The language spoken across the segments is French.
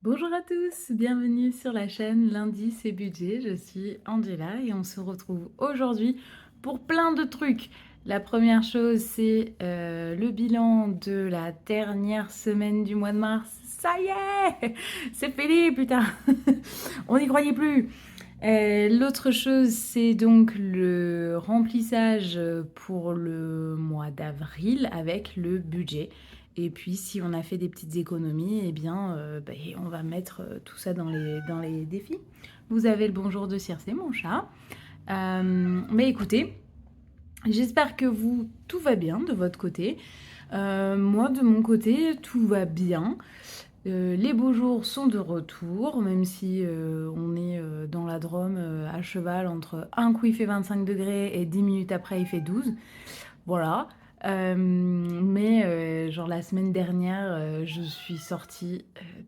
Bonjour à tous, bienvenue sur la chaîne Lundi c'est budget, je suis Angela et on se retrouve aujourd'hui pour plein de trucs. La première chose c'est le bilan de la dernière semaine du mois de mars. Ça y est, c'est fini putain, on n'y croyait plus. L'autre chose c'est donc le remplissage pour le mois d'avril avec le budget. Et puis, si on a fait des petites économies, eh bien, on va mettre tout ça dans les défis. Vous avez le bonjour de Circé, mon chat. Mais écoutez, j'espère que tout va bien de votre côté. Moi, de mon côté, tout va bien. Les beaux jours sont de retour, même si on est dans la Drôme à cheval entre un coup il fait 25 degrés et 10 minutes après il fait 12. Voilà. Mais genre la semaine dernière, je suis sortie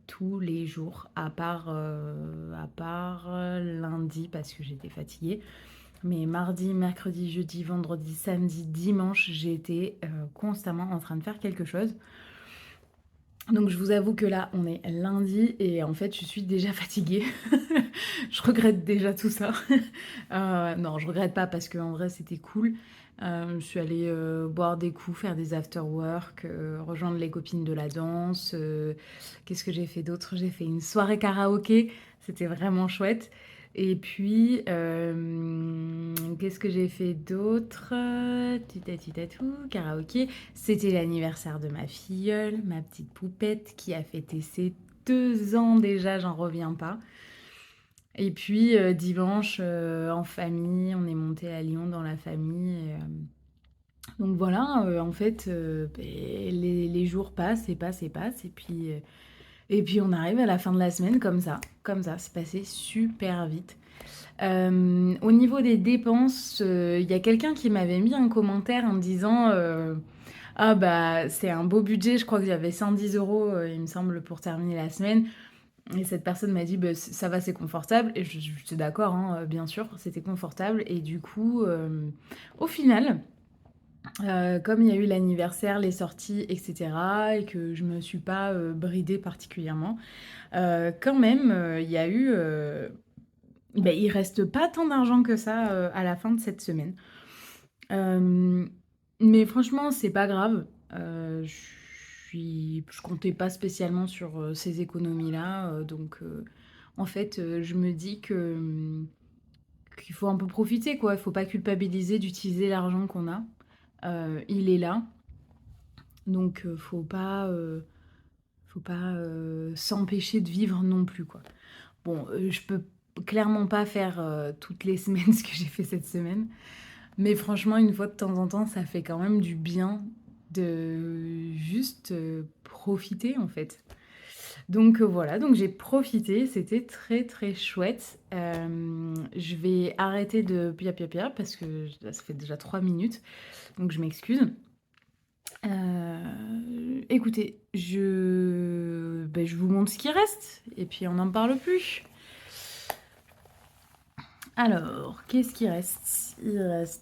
tous les jours, à part lundi parce que j'étais fatiguée. Mais mardi, mercredi, jeudi, vendredi, samedi, dimanche, j'ai été constamment en train de faire quelque chose. Donc je vous avoue que là, on est lundi et en fait, je suis déjà fatiguée. Je regrette déjà tout ça. Non, je regrette pas parce qu'en vrai, c'était cool. Je suis allée boire des coups, faire des after-work, rejoindre les copines de la danse. Qu'est-ce que j'ai fait d'autre? J'ai fait une soirée karaoké. C'était vraiment chouette. Et puis, qu'est-ce que j'ai fait d'autre? Titati-tatou, karaoké. C'était l'anniversaire de ma filleule, ma petite poupette, qui a fêté ses 2 ans déjà, j'en reviens pas. Et puis dimanche, en famille, on est monté à Lyon dans la famille. Donc voilà, en fait, les jours passent et passent et passent. Et puis on arrive à la fin de la semaine comme ça, c'est passé super vite. Au niveau des dépenses, il y a quelqu'un qui m'avait mis un commentaire en me disant ah bah c'est un beau budget, je crois que j'avais 110 euros, il me semble, pour terminer la semaine. Et cette personne m'a dit bah, ça va, c'est confortable. Et j'étais d'accord, hein, bien sûr, c'était confortable. Et du coup, au final, comme il y a eu l'anniversaire, les sorties, etc., et que je me suis pas bridée particulièrement, quand même, il y a eu. Ben, il reste pas tant d'argent que ça à la fin de cette semaine. Euh, mais franchement, c'est pas grave. Je comptais pas spécialement sur ces économies-là. Donc, en fait, je me dis qu'il faut un peu profiter, quoi. Il faut pas culpabiliser d'utiliser l'argent qu'on a. Il est là. Donc, faut pas s'empêcher de vivre non plus, quoi. Bon, je peux clairement pas faire toutes les semaines ce que j'ai fait cette semaine. Mais franchement, une fois de temps en temps, ça fait quand même du bien de juste profiter en fait. Donc voilà, donc j'ai profité, c'était très très chouette. Je vais arrêter de pia parce que là, ça fait déjà 3 minutes, donc je m'excuse. Écoutez, je vous montre ce qui reste et puis on n'en parle plus. Alors, qu'est-ce qui reste?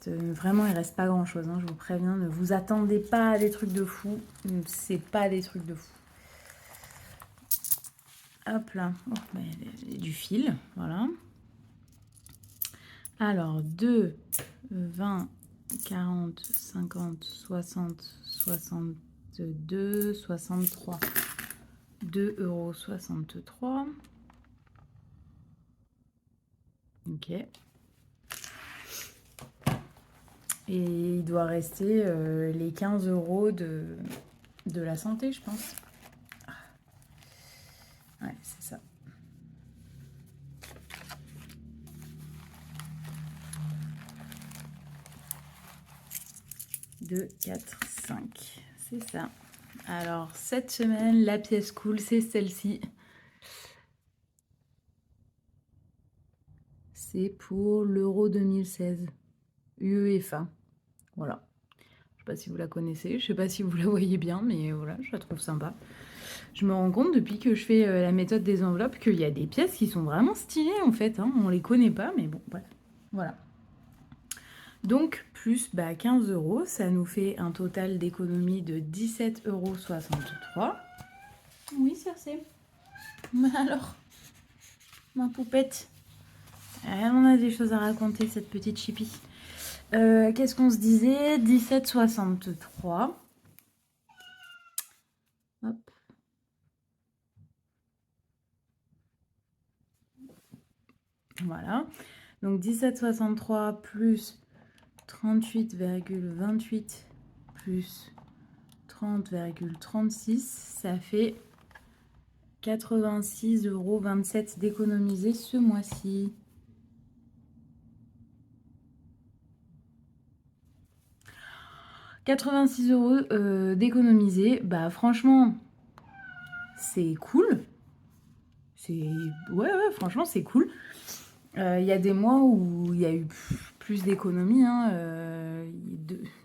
Vraiment, il reste pas grand-chose, hein, je vous préviens. Ne vous attendez pas à des trucs de fou. C'est pas des trucs de fou. Hop là. Oh, du fil, voilà. Alors, 2, 20, 40, 50, 60, 62, 63. 2,63 €. Ok. Et il doit rester les 15 euros de la santé, je pense. Ouais, c'est ça. 2, 4, 5. C'est ça. Alors, cette semaine, la pièce cool, c'est celle-ci. C'est pour l'Euro 2016. UEFA. Voilà. Je sais pas si vous la connaissez, je sais pas si vous la voyez bien, mais voilà, je la trouve sympa. Je me rends compte depuis que je fais la méthode des enveloppes qu'il y a des pièces qui sont vraiment stylées en fait. Hein. On les connaît pas, mais bon, bref. Voilà. Donc, plus 15 euros, ça nous fait un total d'économie de 17,63 €. Oui, Circé. Mais alors, ma poupette, elle en a des choses à raconter, cette petite chipie. Qu'est-ce qu'on se disait? 17,63. Hop. Voilà. Donc 17,63 plus 38,28 plus 30,36, ça fait 86,27 € d'économiser ce mois-ci. 86 € d'économiser, bah franchement, c'est cool. Ouais, franchement, c'est cool. Il y a des mois où il y a eu plus d'économies, hein,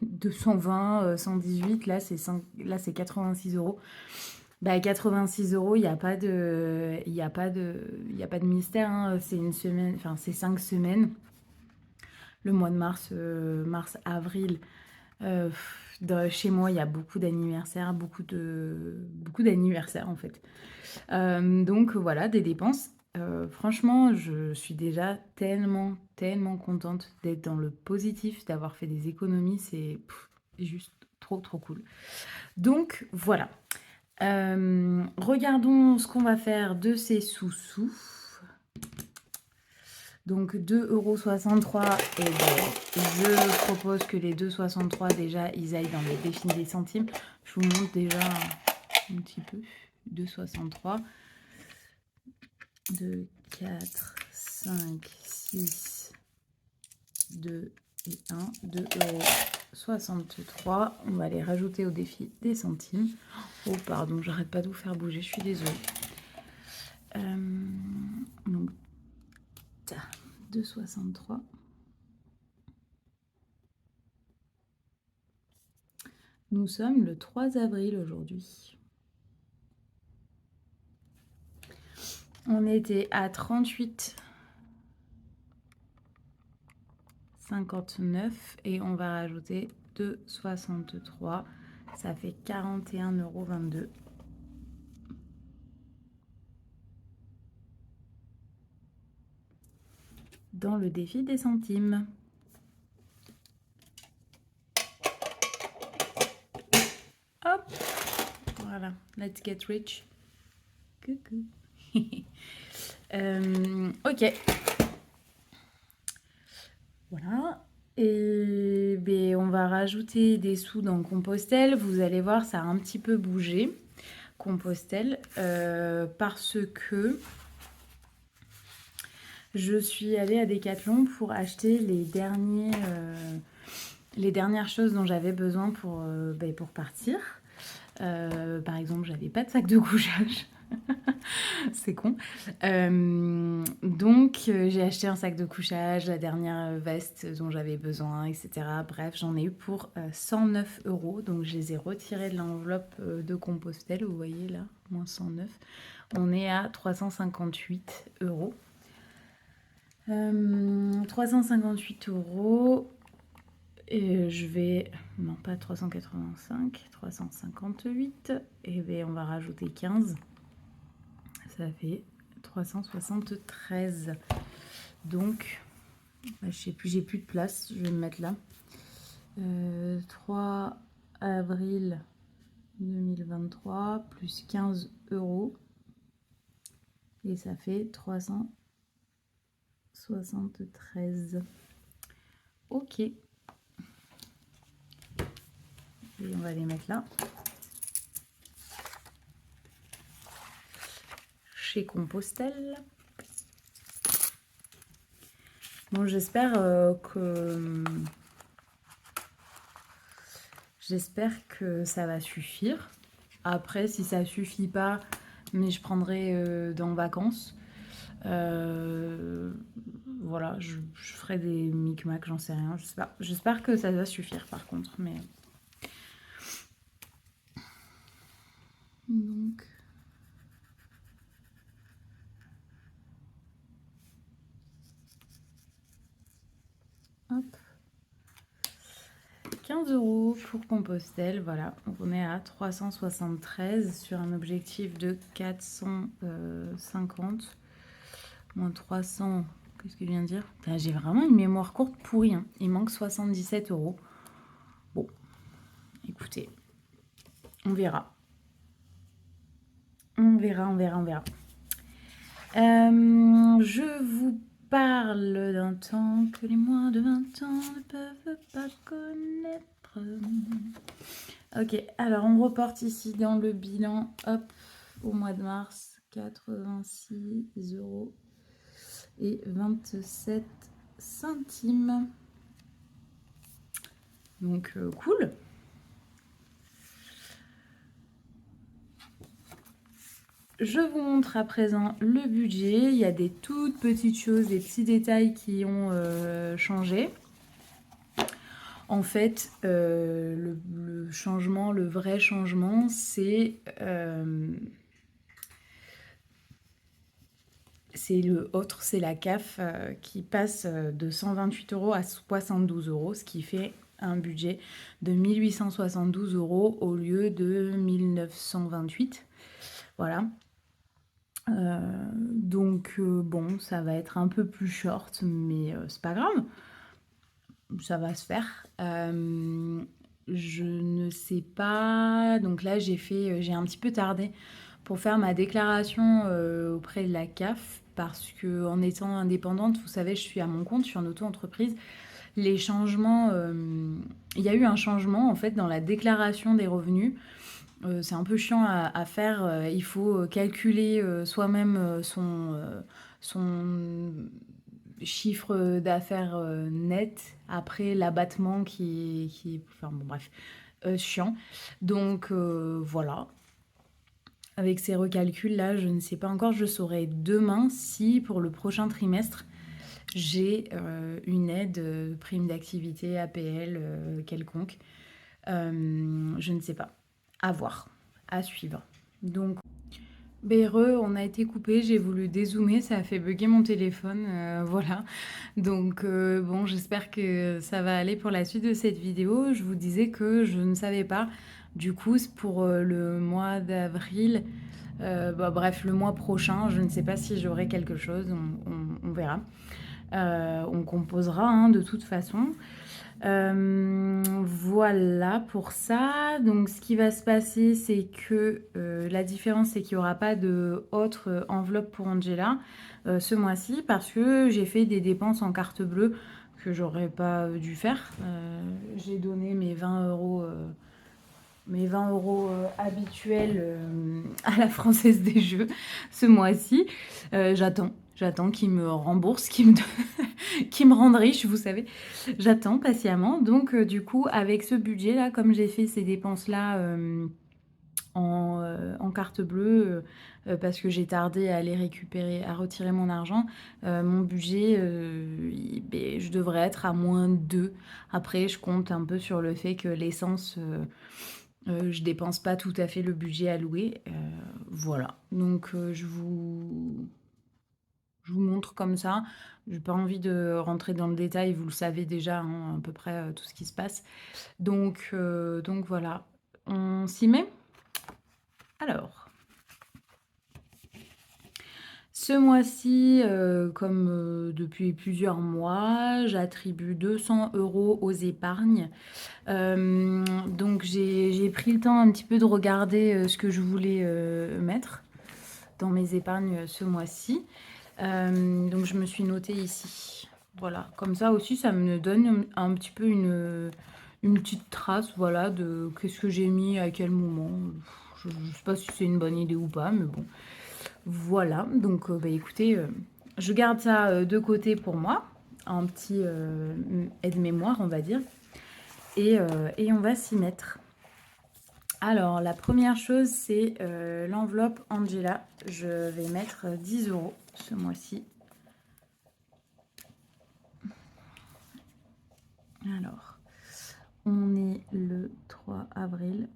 220, 118, là c'est 86 €. Bah 86 €, il n'y a pas de, mystère, hein. C'est une semaine, enfin c'est 5 semaines. Le mois de mars, avril. Chez moi, il y a beaucoup d'anniversaires, beaucoup d'anniversaires en fait. Donc voilà, des dépenses. Franchement, je suis déjà tellement, tellement contente d'être dans le positif, d'avoir fait des économies. C'est juste trop, trop cool. Donc voilà. Regardons ce qu'on va faire de ces sous-sous. Donc 2,63 €. Et ben, je propose que les 2,63 déjà, ils aillent dans les défis des centimes. Je vous montre déjà un petit peu. 2,63. 2, 4, 5, 6, 2 et 1. 2,63 €. On va les rajouter au défi des centimes. Oh pardon, j'arrête pas de vous faire bouger, je suis désolée. Donc 2,63. Nous sommes le 3 avril aujourd'hui. On était à 38,59 et on va rajouter 2,63. Ça fait 41,22 €. Dans le défi des centimes. Hop, voilà, let's get rich. Coucou. Ok. Voilà. Et ben, on va rajouter des sous dans Compostelle. Vous allez voir, ça a un petit peu bougé, Compostelle, parce que je suis allée à Decathlon pour acheter les dernières choses dont j'avais besoin pour partir. Par exemple, j'avais pas de sac de couchage. C'est con. Donc, j'ai acheté un sac de couchage, la dernière veste dont j'avais besoin, etc. Bref, j'en ai eu pour 109 €. Donc, je les ai retirés de l'enveloppe de Compostelle. Vous voyez là, moins 109. On est à 358 €. 358 €. Et je vais... Non, pas 385, 358. Et bien, on va rajouter 15. Ça fait 373. Donc, je sais plus, j'ai plus de place. Je vais me mettre là. 3 avril 2023 plus 15 €. Et ça fait 373. Ok. Et on va les mettre là. Chez Compostelle. Bon, j'espère que ça va suffire. Après, si ça suffit pas, mais je prendrai dans vacances. Voilà, je ferai des micmacs, j'en sais rien. J'espère que ça va suffire par contre. Mais donc hop, 15 € pour Compostelle. Voilà, on est à 373 sur un objectif de 450. Moins 300, qu'est-ce que je viens de dire? J'ai vraiment une mémoire courte pourrie, hein. Il manque 77 €. Bon, écoutez, on verra. On verra. Je vous parle d'un temps que les moins de 20 ans ne peuvent pas connaître. Ok, alors on reporte ici dans le bilan, hop, au mois de mars, 86 € et 27 centimes. Donc cool. Je vous montre à présent le budget. Il y a des toutes petites choses, des petits détails qui ont changé. En fait, le changement, le vrai changement, c'est le autre, c'est la CAF qui passe de 128 € à 72 €, ce qui fait un budget de 1872 € au lieu de 1928. Voilà. Donc bon, ça va être un peu plus short, mais c'est pas grave, ça va se faire. Je ne sais pas, donc là j'ai un petit peu tardé pour faire ma déclaration auprès de la CAF parce que en étant indépendante, vous savez, je suis à mon compte, je suis en auto-entreprise. Les changements, il y a eu un changement en fait dans la déclaration des revenus. C'est un peu chiant à faire. Il faut calculer soi-même son chiffre d'affaires net après l'abattement qui enfin bon bref, chiant. Donc voilà. Avec ces recalculs là, je ne sais pas encore, je saurai demain si pour le prochain trimestre j'ai une aide, prime d'activité, APL quelconque. Je ne sais pas. À voir, à suivre. Donc, BRE, on a été coupé, j'ai voulu dézoomer, ça a fait bugger mon téléphone, voilà. Donc, bon, j'espère que ça va aller pour la suite de cette vidéo. Je vous disais que je ne savais pas. Du coup, pour le mois d'avril, bref, le mois prochain, je ne sais pas si j'aurai quelque chose, on verra. On composera hein, de toute façon. Voilà pour ça. Donc ce qui va se passer, c'est que la différence, c'est qu'il n'y aura pas de autre enveloppe pour Angela ce mois-ci parce que j'ai fait des dépenses en carte bleue que j'aurais pas dû faire. J'ai donné mes 20 € habituels à la Française des Jeux ce mois-ci. J'attends qu'ils me remboursent, qu'ils me rendent riche, vous savez. J'attends patiemment. Donc, du coup, avec ce budget-là, comme j'ai fait ces dépenses-là en carte bleue, parce que j'ai tardé à aller récupérer, à retirer mon argent, mon budget, je devrais être à moins 2. Après, je compte un peu sur le fait que l'essence... je dépense pas tout à fait le budget alloué. Voilà. Donc, je vous montre comme ça. J'ai pas envie de rentrer dans le détail, vous le savez déjà hein, à peu près tout ce qui se passe. Donc voilà. On s'y met? Alors, ce mois-ci, comme depuis plusieurs mois, j'attribue 200 € aux épargnes. Donc j'ai pris le temps un petit peu de regarder ce que je voulais mettre dans mes épargnes ce mois-ci. Donc je me suis notée ici. Voilà, comme ça aussi, ça me donne un petit peu une petite trace, voilà, de qu'est-ce que j'ai mis à quel moment. Je ne sais pas si c'est une bonne idée ou pas, mais bon. Voilà, donc écoutez, je garde ça de côté pour moi, un petit aide-mémoire, on va dire. Et on va s'y mettre. Alors, la première chose, c'est l'enveloppe Angela. Je vais mettre 10 € ce mois-ci. Alors, on est le 3 avril.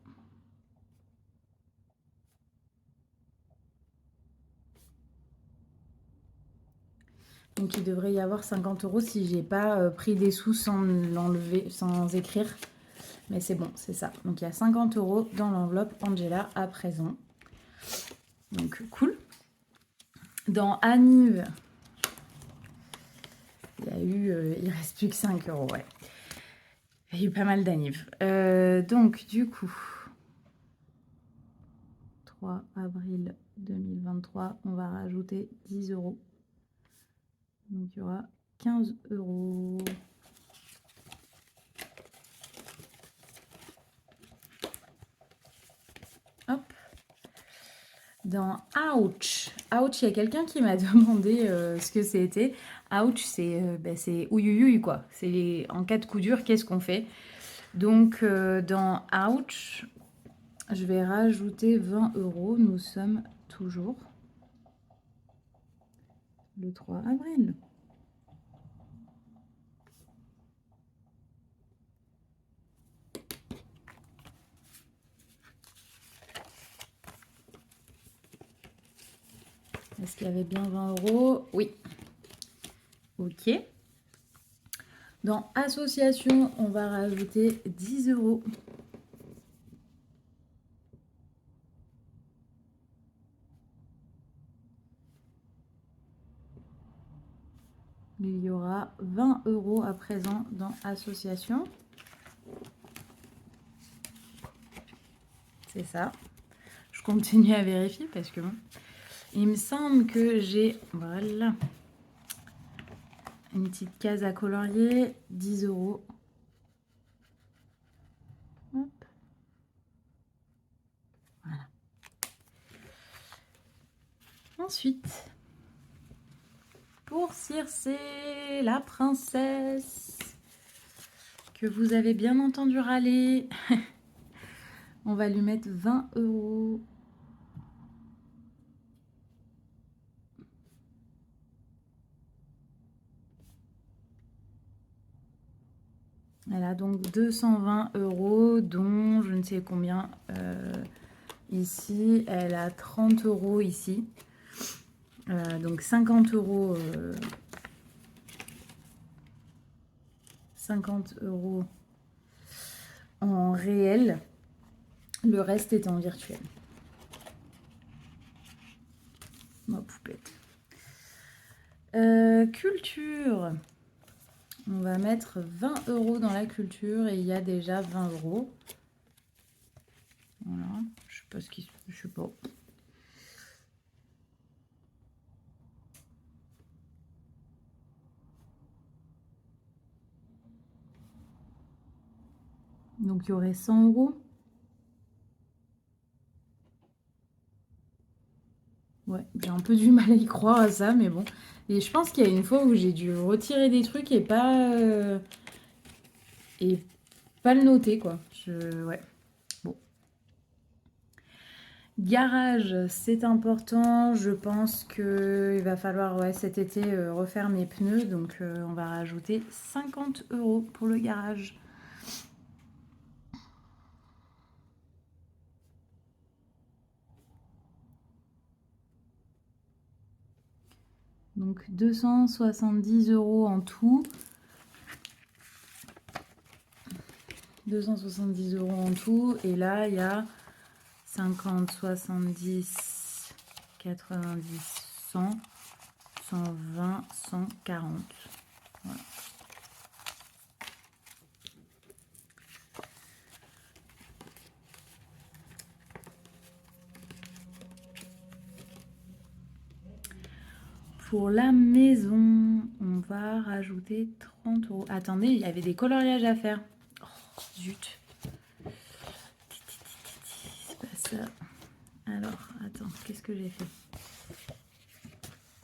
Donc, il devrait y avoir 50 € si j'ai pas pris des sous sans l'enlever, sans écrire. Mais c'est bon, c'est ça. Donc il y a 50 € dans l'enveloppe Angela à présent. Donc cool. Dans Aniv, il reste plus que 5 €, ouais. Il y a eu pas mal d'Aniv. Donc du coup, 3 avril 2023, on va rajouter 10 €. Donc il y aura 15 €. Hop. Dans Ouch, Ouch, il y a quelqu'un qui m'a demandé ce que c'était. Ouch, c'est ouïouïouï, quoi. C'est en cas de coup dur, qu'est-ce qu'on fait? Donc, dans Ouch, je vais rajouter 20 €. Nous sommes toujours le 3 avril. Est-ce qu'il y avait bien 20 €? Oui. Ok. Dans Association, on va rajouter 10 €. Il y aura 20 € à présent dans Association. C'est ça. Je continue à vérifier parce que bon, il me semble que j'ai, voilà, une petite case à colorier, 10 €. Hop. Voilà. Ensuite, pour Circé, la princesse, que vous avez bien entendu râler, on va lui mettre 20 €. Elle a donc 220 €, dont je ne sais combien ici. Elle a 30 € ici. Donc 50 €. 50 € en réel. Le reste est en virtuel. Ma poupette. Culture. On va mettre 20 € dans la culture et il y a déjà 20 €. Voilà. Je sais pas ce qui... Je sais pas. Donc il y aurait 100 €. Ouais, j'ai un peu du mal à y croire à ça, mais bon. Et je pense qu'il y a une fois où j'ai dû retirer des trucs et pas le noter, quoi. Ouais. Bon. Garage, c'est important. Je pense qu'il va falloir, ouais, cet été refaire mes pneus. Donc on va rajouter 50 € pour le garage. Donc 270 € en tout. 270 € en tout. Et là, il y a 50, 70, 90, 100, 120, 140. Voilà. Pour la maison, on va rajouter 30 €. Attendez, il y avait des coloriages à faire. Oh, zut. C'est pas ça. Alors, attends, qu'est-ce que j'ai fait?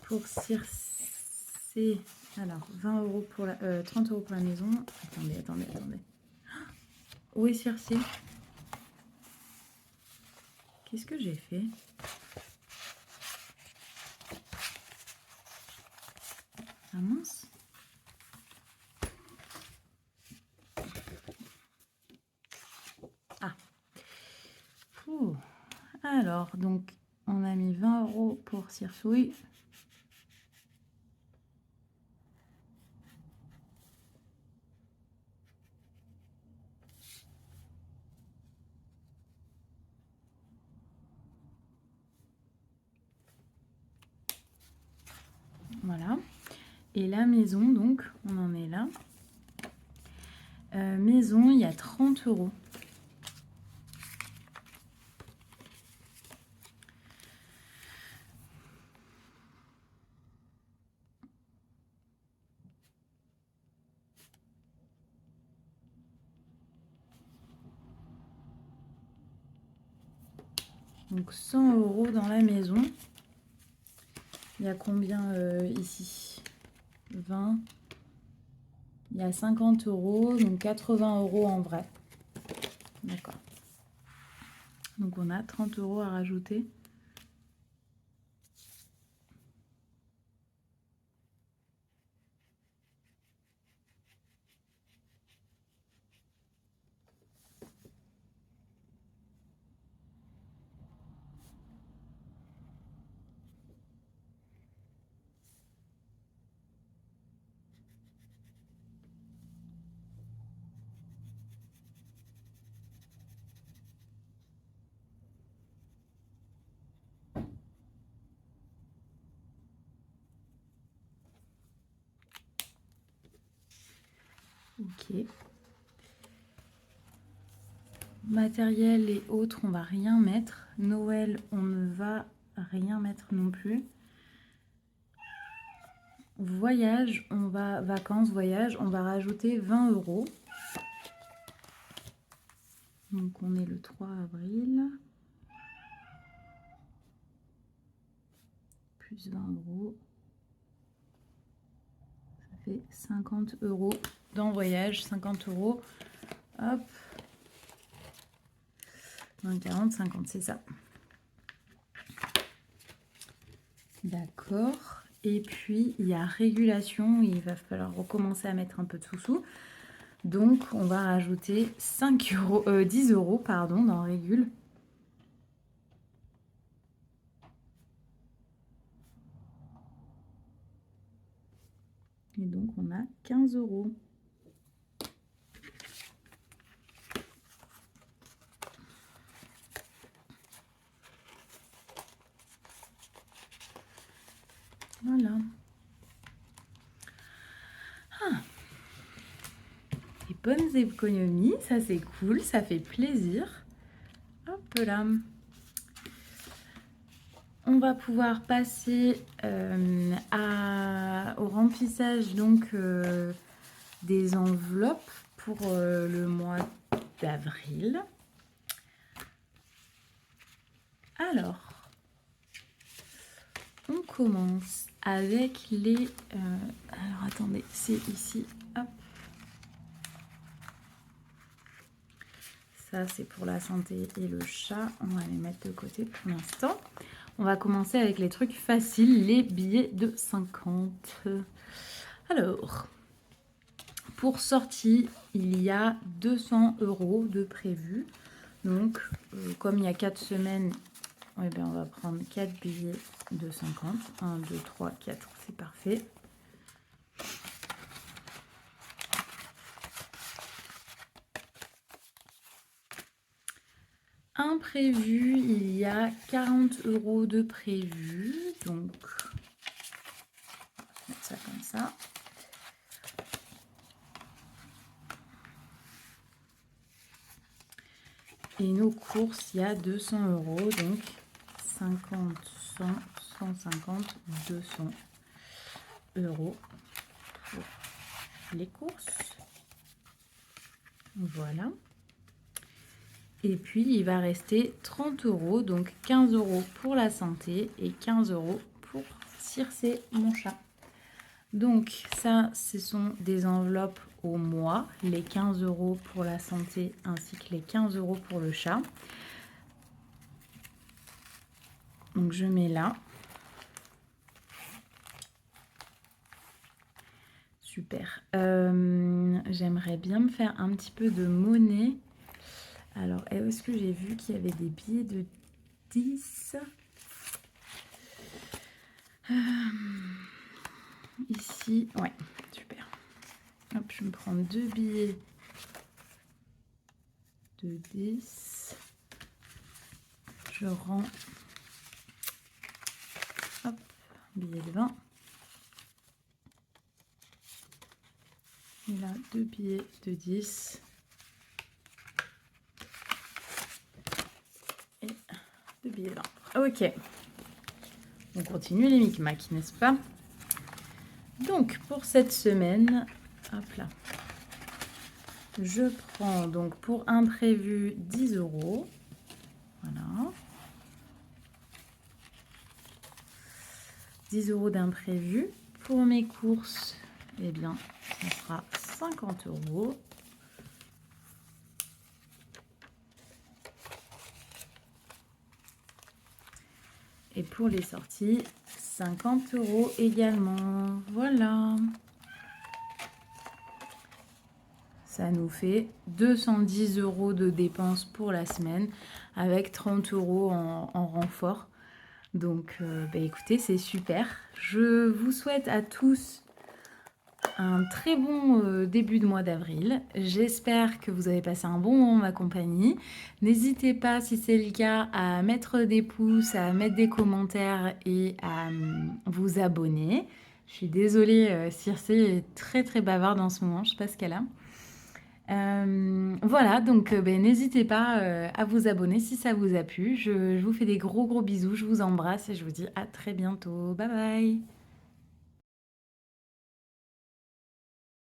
Pour Circé, alors 20 € pour la, 30 € pour la maison. Attendez. Où est Circé? Qu'est-ce que j'ai fait? Ah mince. Ah. Ouh. Alors, donc, on a mis 20 € pour Circouille. Et la maison, donc, on en est là. Maison, il y a 30 €. Donc 100 € dans la maison. Il y a combien ici? 20. Il y a 50 €, donc 80 € en vrai. D'accord. Donc on a 30 € à rajouter. Ok. Matériel et autres, on va rien mettre. Noël, on ne va rien mettre non plus. Voyage, on va vacances, voyage, on va rajouter 20 €. Donc on est le 3 avril. Plus 20 €. Ça fait 50 € dans voyage, 50 €. Hop. 20, 40, 50, c'est ça. D'accord. Et puis, il y a régulation. Il va falloir recommencer à mettre un peu de sous-sous. Donc, on va rajouter 10 € pardon, dans régule. Et donc, on a 15 €. Voilà. Ah. Des bonnes économies, ça c'est cool, ça fait plaisir. Hop là. On va pouvoir passer au remplissage donc des enveloppes pour le mois d'avril. Alors, on commence avec les... alors, attendez, c'est ici. Hop. Ça, c'est pour la santé et le chat. On va les mettre de côté pour l'instant. On va commencer avec les trucs faciles, les billets de 50. Alors, pour sortie, il y a 200 € de prévu. Donc, comme il y a 4 semaines, eh bien, on va prendre 4 billets de 50. 1, 2, 3, 4, c'est parfait. Imprévu, il y a 40 € de prévu. Donc, on va mettre ça comme ça. Et nos courses, il y a 200 €, donc 50, 100, 150, 200 € pour les courses. Voilà. Et puis, il va rester 30 €, donc 15 € pour la santé et 15 € pour Circe, mon chat. Donc, ça, ce sont des enveloppes au mois, les 15 € pour la santé ainsi que les 15 € pour le chat. Donc, je mets là. Super. J'aimerais bien me faire un petit peu de monnaie. Alors, est-ce que j'ai vu qu'il y avait des billets de 10 ? Ici, ouais, super. Hop, je me prends 2 billets de 10. Je rends, hop, billet de 20. Et là, 2 billets de 10. Et 2 billets de 20. Ok. On continue les micmacs, n'est-ce pas? Donc, pour cette semaine, hop là, je prends donc pour imprévu 10 €. Voilà. 10 € d'imprévu. Pour mes courses, eh bien, ça sera 50 €. Et pour les sorties, 50 € également. Voilà. Ça nous fait 210 € de dépenses pour la semaine avec 30 € en renfort. Donc, écoutez, c'est super. Je vous souhaite à tous un très bon début de mois d'avril. J'espère que vous avez passé un bon moment en ma compagnie. N'hésitez pas, si c'est le cas, à mettre des pouces, à mettre des commentaires et à vous abonner. Je suis désolée, Circe est très très bavarde en ce moment, je ne sais pas ce qu'elle a. Voilà, donc n'hésitez pas à vous abonner si ça vous a plu. Je vous fais des gros bisous, je vous embrasse et je vous dis à très bientôt. Bye bye.